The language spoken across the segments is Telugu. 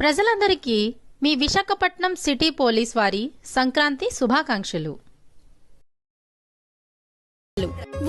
ప్రజలందరికీ మీ విశాఖపట్నం సిటీ పోలీస్ వారి సంక్రాంతి శుభాకాంక్షలు.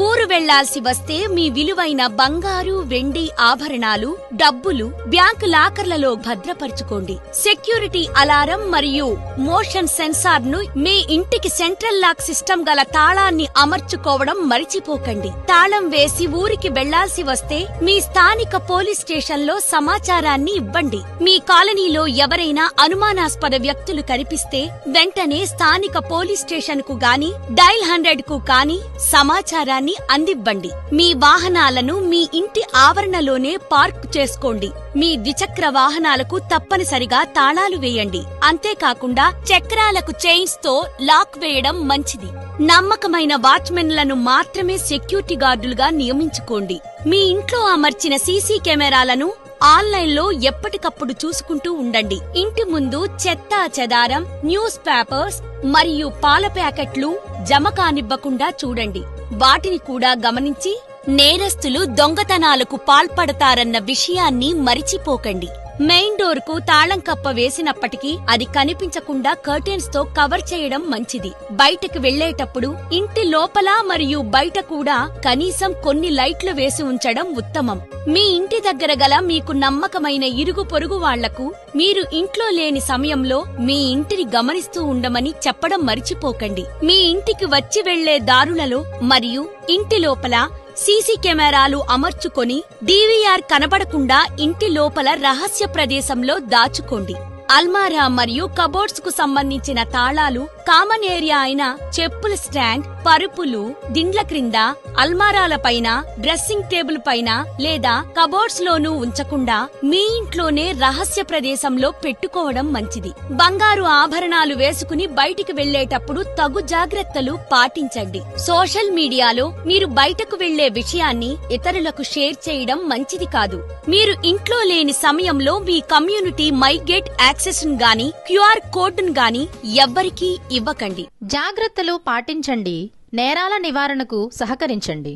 ఊరు వెళ్లాల్సి వస్తే మీ విలువైన బంగారు, వెండి ఆభరణాలు, డబ్బులు బ్యాంకు లాకర్లలో భద్రపరుచుకోండి. సెక్యూరిటీ అలారం మరియు మోషన్ సెన్సార్ ను మీ ఇంటికి సెంట్రల్ లాక్ సిస్టమ్ గల తాళాన్ని అమర్చుకోవడం మరిచిపోకండి. తాళం వేసి ఊరికి వెళ్లాల్సి వస్తే మీ స్థానిక పోలీస్ స్టేషన్ లో సమాచారాన్ని ఇవ్వండి. మీ కాలనీలో ఎవరైనా అనుమానాస్పద వ్యక్తులు కనిపిస్తే వెంటనే స్థానిక పోలీస్ స్టేషన్ కు గాని డైల్ 100 కు కాని సమాచారాన్ని అందివ్వండి. మీ వాహనాలను మీ ఇంటి ఆవరణలోనే పార్క్ చేసుకోండి. మీ ద్విచక్ర వాహనాలకు తప్పనిసరిగా తాళాలు వేయండి. అంతేకాకుండా చక్రాలకు చైన్స్ తో లాక్ వేయడం మంచిది. నమ్మకమైన వాచ్మెన్లను మాత్రమే సెక్యూరిటీ గార్డులుగా నియమించుకోండి. మీ ఇంట్లో అమర్చిన సీసీ కెమెరాలను ఆన్లైన్లో ఎప్పటికప్పుడు చూసుకుంటూ ఉండండి. ఇంటి ముందు చెత్త చెదారం, న్యూస్ పేపర్స్ మరియు పాల ప్యాకెట్లు జమ కానివ్వకుండా చూడండి. వాటిని కూడా గమనించి నేరస్తులు దొంగతనాలకు పాల్పడతారన్న విషయాన్ని మరిచిపోకండి. మెయిన్ డోర్ కు తాళం కప్ప వేసినప్పటికీ అది కనిపించకుండా కర్టెన్స్ తో కవర్ చేయడం మంచిది. బయటకు వెళ్లేటప్పుడు ఇంటి లోపల మరియు బయట కూడా కనీసం కొన్ని లైట్లు వేసి ఉంచడం ఉత్తమం. మీ ఇంటి దగ్గర గల మీకు నమ్మకమైన ఇరుగు పొరుగు వాళ్లకు మీరు ఇంట్లో లేని సమయంలో మీ ఇంటిని గమనిస్తూ ఉండమని చెప్పడం మరిచిపోకండి. మీ ఇంటికి వచ్చి వెళ్లే దారులలో మరియు ఇంటి లోపల సీసీ కెమెరాలు అమర్చుకొని డీవీఆర్ కనబడకుండా ఇంటి లోపల రహస్య ప్రదేశంలో దాచుకోండి. అల్మారా మరియు కబోర్డ్స్ కు సంబంధించిన తాళాలు కామన్ ఏరియా అయిన చెప్పుల స్టాండ్, పరుపులు, దిండ్ల క్రింద, అల్మారాల పైన, డ్రెస్సింగ్ టేబుల్ పైన లేదా కబోర్డ్స్ లోనూ ఉంచకుండా మీ ఇంట్లోనే రహస్య ప్రదేశంలో పెట్టుకోవడం మంచిది. బంగారు ఆభరణాలు వేసుకుని బయటికి వెళ్లేటప్పుడు తగు జాగ్రత్తలు పాటించండి. సోషల్ మీడియాలో మీరు బయటకు వెళ్లే విషయాన్ని ఇతరులకు షేర్ చేయడం మంచిది కాదు. మీరు ఇంట్లో లేని సమయంలో మీ కమ్యూనిటీ మైగేట్ యాక్సెస్ ను గాని క్యూఆర్ కోడ్ ను గాని ఎవ్వరికీ ఇవ్వకండి. జాగ్రత్తలు పాటించండి. నేరాల నివారణకు సహకరించండి.